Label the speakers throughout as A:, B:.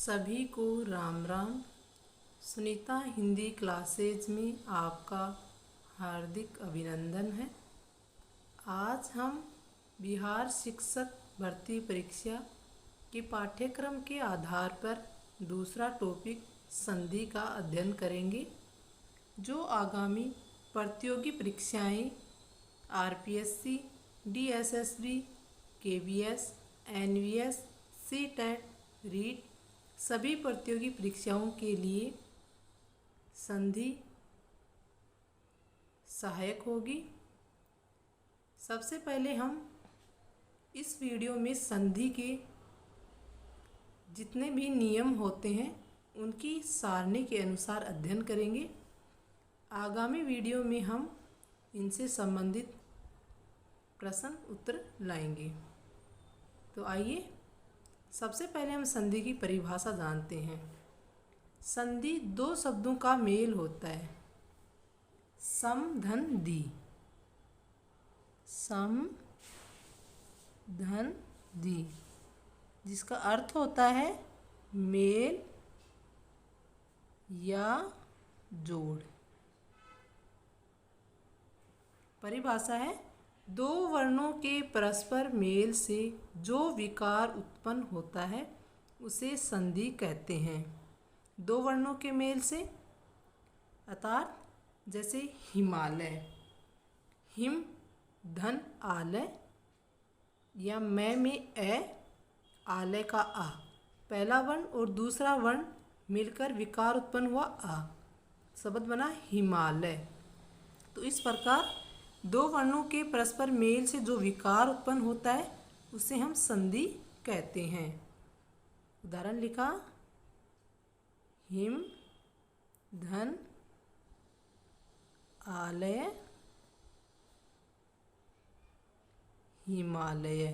A: सभी को राम राम। सुनीता हिंदी क्लासेज में आपका हार्दिक अभिनंदन है। आज हम बिहार शिक्षक भर्ती परीक्षा के पाठ्यक्रम के आधार पर दूसरा टॉपिक संधि का अध्ययन करेंगे, जो आगामी प्रतियोगी परीक्षाएं RPSC, DSSB, KVS, NVS, CTET, REET सभी प्रतियोगी परीक्षाओं के लिए संधि सहायक होगी। सबसे पहले हम इस वीडियो में संधि के जितने भी नियम होते हैं उनकी सारणी के अनुसार अध्ययन करेंगे। आगामी वीडियो में हम इनसे संबंधित प्रश्न उत्तर लाएंगे। तो आइए सबसे पहले हम संधि की परिभाषा जानते हैं। संधि दो शब्दों का मेल होता है, सम धन दी। सम धन दी जिसका अर्थ होता है मेल या जोड़। परिभाषा है, दो वर्णों के परस्पर मेल से जो विकार उत्पन्न होता है उसे संधि कहते हैं। दो वर्णों के मेल से अर्थात जैसे हिमालय, हिम धन आलय, या मैं में ए, आलय का आ, पहला वर्ण और दूसरा वर्ण मिलकर विकार उत्पन्न हुआ आ, शब्द बना हिमालय। तो इस प्रकार दो वर्णों के परस्पर मेल से जो विकार उत्पन्न होता है उसे हम संधि कहते हैं। उदाहरण लिखा, हिम धन आलय हिमालय,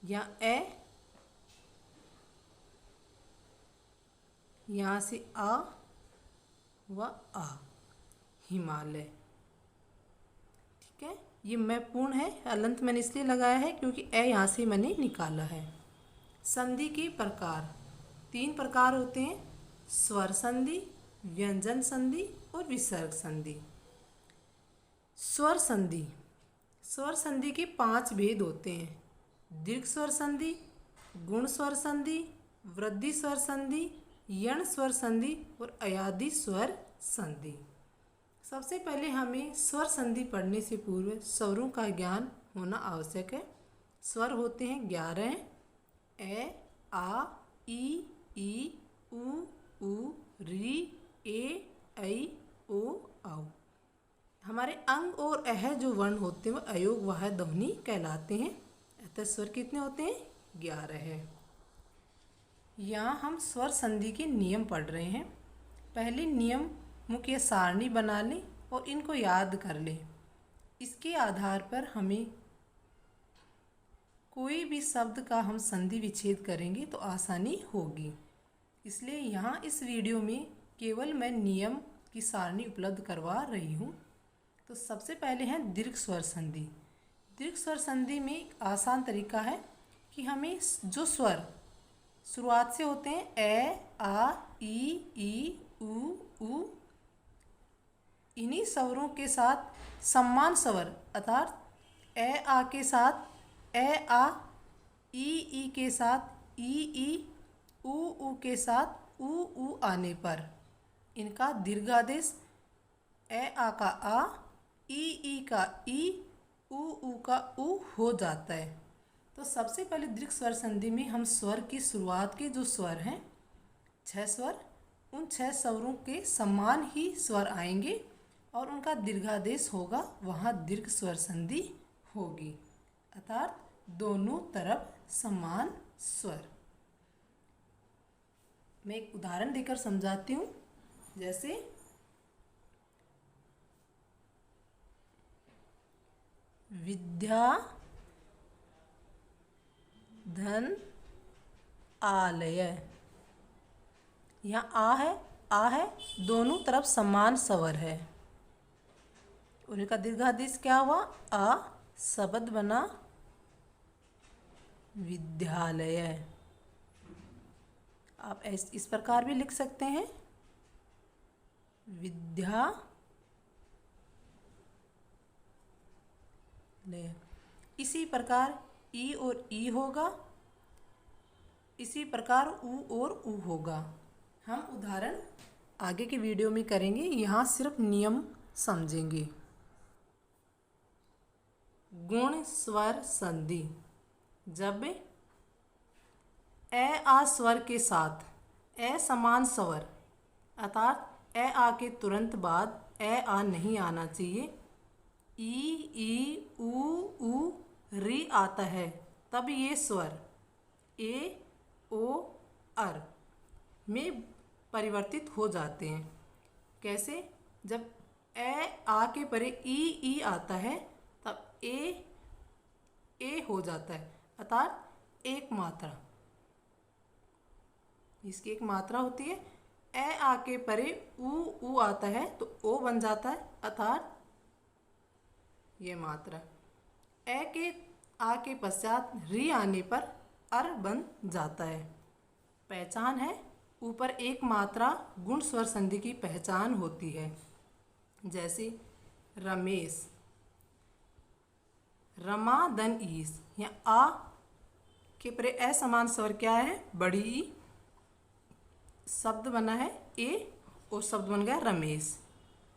A: या ए, यहाँ से आ व आ, हिमालय। ठीक है, ये मैं पूर्ण है, अलंत मैंने इसलिए लगाया है क्योंकि ए यहाँ से मैंने निकाला है। संधि के प्रकार तीन प्रकार होते हैं, स्वर संधि, व्यंजन संधि और विसर्ग संधि। स्वर संधि, स्वर संधि के 5 भेद होते हैं, दीर्घ स्वर संधि, गुण स्वर संधि, वृद्धि स्वर संधि, यण स्वर संधि और अयादि स्वर संधि। सबसे पहले हमें स्वर संधि पढ़ने से पूर्व स्वरों का ज्ञान होना आवश्यक है। स्वर होते हैं 11, ए, आ, ई, उ, री, ए, ऐ, ओ, औ। हमारे अंग और अह जो वर्ण होते हैं वह अयोग वह ध्वनि कहलाते हैं। अतः स्वर कितने होते हैं? 11 है। यहाँ हम स्वर संधि के नियम पढ़ रहे हैं। पहले नियम मुख्य सारणी बना लें और इनको याद कर लें। इसके आधार पर हमें कोई भी शब्द का हम संधि विच्छेद करेंगे तो आसानी होगी। इसलिए यहाँ इस वीडियो में केवल मैं नियम की सारणी उपलब्ध करवा रही हूँ। तो सबसे पहले है दीर्घ स्वर संधि। दीर्घ स्वर संधि में एक आसान तरीका है कि हमें जो स्वर शुरुआत से होते हैं ए, आ, ई, उ, इन्हीं स्वरों के साथ समान स्वर अर्थात ए, आ के साथ ए, आ, ई के साथ ई, उ के साथ उ आने पर इनका दीर्घादेश ए, आ का आ, ई का ई, उ का उ हो जाता है। तो सबसे पहले दीर्घ स्वर संधि में हम स्वर की शुरुआत के जो स्वर हैं 6 स्वर, उन 6 स्वरों के समान ही स्वर आएंगे और उनका दीर्घादेश होगा, वहाँ दीर्घ स्वर संधि होगी अर्थात दोनों तरफ समान स्वर। मैं एक उदाहरण देकर समझाती हूँ। जैसे विद्या धन आलय, यहाँ आ है, दोनों तरफ समान स्वर है। उनका दीर्घादेश क्या हुआ? आ, शब्द बना विद्यालय। आप इस प्रकार भी लिख सकते हैं, विद्यालय। इसी प्रकार ई और ई होगा, इसी प्रकार उ और उ होगा। हम उदाहरण आगे के वीडियो में करेंगे, यहाँ सिर्फ नियम समझेंगे। गुण स्वर संधि, जब ए आ स्वर के साथ ए समान स्वर अर्थात ए आ के तुरंत बाद ए आ नहीं आना चाहिए, ई उ री आता है, तब ये स्वर ए ओ अर में परिवर्तित हो जाते हैं। कैसे? जब ए आ के परे ई आता है तब ए हो जाता है, अर्थात एक मात्रा, इसकी एक मात्रा होती है। ए आ के परे उ आता है तो ओ बन जाता है, अर्थात ये मात्रा। ए के आ के पश्चात री आने पर अर बन जाता है। पहचान है, ऊपर एक मात्रा गुण स्वर संधि की पहचान होती है। जैसे रमेश, रमा धन ईस, यहाँ आ के परे असमान स्वर क्या है? बड़ी ई। शब्द बना है ए और शब्द बन गया रमेश।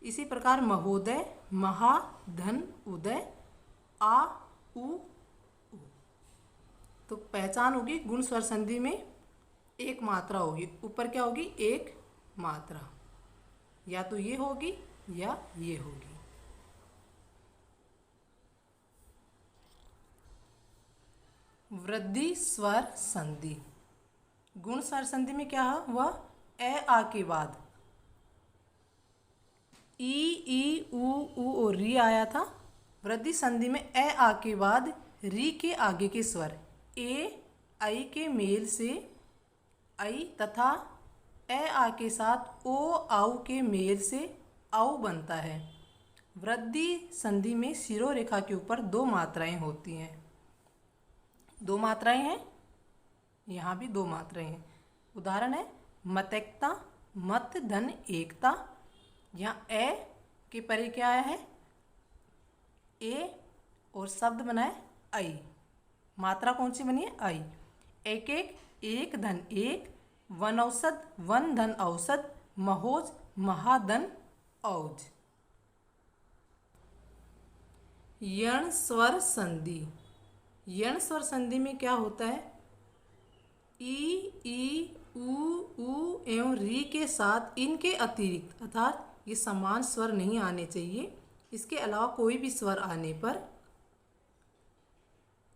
A: इसी प्रकार महोदय, महा धन उदय, आ उ। तो पहचान होगी गुण स्वर संधि में एक मात्रा होगी, ऊपर क्या होगी? एक मात्रा, या तो ये होगी या ये होगी। वृद्धि स्वर संधि, गुण स्वर संधि में क्या है? वह ए आ के बाद ई उ और री आया था। वृद्धि संधि में ए आ के बाद री के आगे के स्वर ए आई के मेल से आई तथा ए आ के साथ ओ आउ के मेल से आउ बनता है। वृद्धि संधि में शिरोरेखा के ऊपर दो मात्राएं होती हैं। दो मात्राएं हैं, यहाँ भी दो मात्राएं हैं। उदाहरण है मतैकता, मत धन एकता। यहाँ ए के परे क्या आया है? ए और शब्द बना है आई। मात्रा कौन सी बनी है? आई। एक एक, एक धन एक, वन औसत, वन धन औसत, महोज, महाधन औज। यण स्वर संधि, यण स्वर संधि में क्या होता है? ई उ एवं री के साथ इनके अतिरिक्त अर्थात ये समान स्वर नहीं आने चाहिए। इसके अलावा कोई भी स्वर आने पर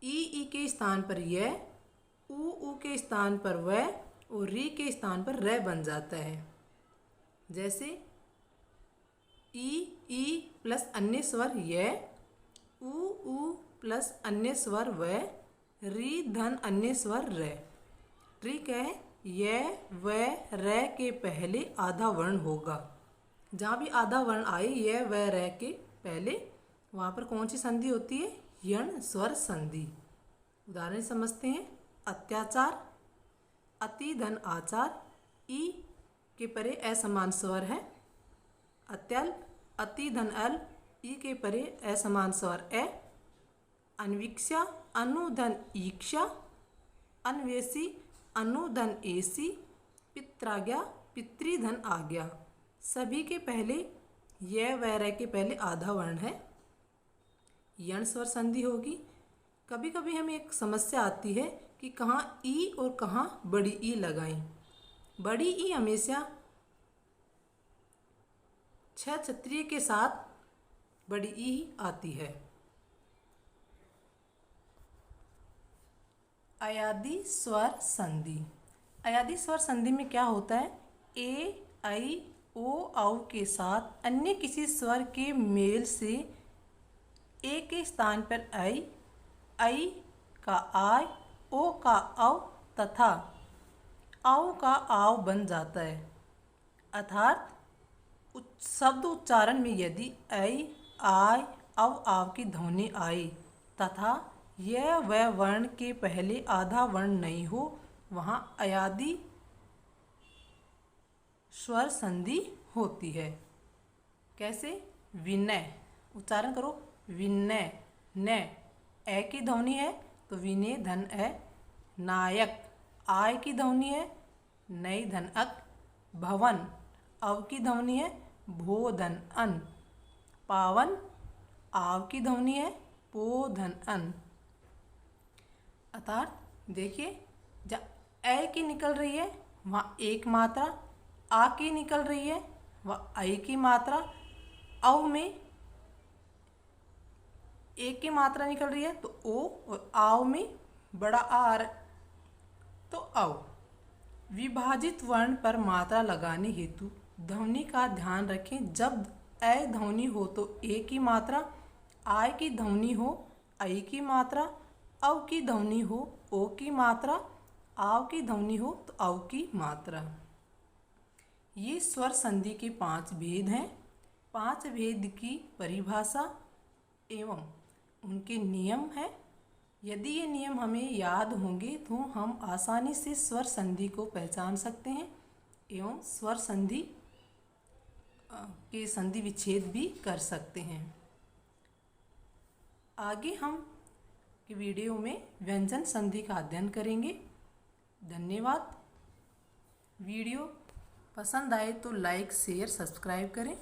A: ई के स्थान पर यह, उ के स्थान पर वह और री के स्थान पर रे बन जाता है। जैसे ई प्लस अन्य स्वर यह, उ प्लस अन्य स्वर वह, री धन अन्य स्वर रे। री क्या है? यह वह रे के पहले आधा वर्ण होगा। जहाँ भी आधा वर्ण आए यह वह रे के पहले, वहाँ पर कौन सी संधि होती है? यण स्वर संधि। उदाहरण समझते हैं। अत्याचार, अति धन आचार, ई के परे असमान स्वर है। अत्यल्प, अति धन अल्प, ई के परे असमान स्वर ए। अन्वीक्षा, अनुधन ईक्षा, अन्वेषी, अनुधन एसी, पित्राज्ञा, पितृधन आज्ञा। सभी के पहले यह वह के पहले आधा वर्ण है। यण स्वर संधि होगी। कभी कभी हमें एक समस्या आती है कि कहाँ ई और कहाँ बड़ी ई लगाएं। बड़ी ई हमेशा छह क्षत्रिय के साथ बड़ी ई आती है। अयादी स्वर संधि, अयादी स्वर संधि में क्या होता है? ए आई ओ आउ के साथ अन्य किसी स्वर के मेल से ए के स्थान पर आई का आय, ओ का औ तथा आउ का आव बन जाता है। अर्थात शब्द उच्चारण में यदि आई, आय, अव, आव की ध्वनि आई तथा यह वह वर्ण के पहले आधा वर्ण नहीं हो, वहाँ अयादी स्वर संधि होती है। कैसे? विनय, उच्चारण करो, विनय, न ए की ध्वनि है तो विनय धन ए। नायक, आय की ध्वनि है, नई धन अक। भवन, अव की ध्वनि है, भो धन अन। पावन, आव की ध्वनि है, पो धन अन। अर्थात देखिए, जहाँ ए की निकल रही है वहाँ एक मात्रा, आ की निकल रही है वहाँ आई की मात्रा, अव में एक की मात्रा निकल रही है तो ओ, और आव में बड़ा आ तो अव। विभाजित वर्ण पर मात्रा लगाने हेतु ध्वनि का ध्यान रखें। जब ए ध्वनि हो तो ए की मात्रा, आय की ध्वनि हो आई की मात्रा, अव की ध्वनि हो ओ की मात्रा, आव की ध्वनि हो तो अव की मात्रा। ये स्वर संधि के 5 भेद हैं। 5 भेद की परिभाषा एवं उनके नियम हैं। यदि ये नियम हमें याद होंगे तो हम आसानी से स्वर संधि को पहचान सकते हैं एवं स्वर संधि के संधि विच्छेद भी कर सकते हैं। आगे हम के वीडियो में व्यंजन संधि का अध्ययन करेंगे। धन्यवाद। वीडियो पसंद आए तो लाइक, शेयर, सब्सक्राइब करें।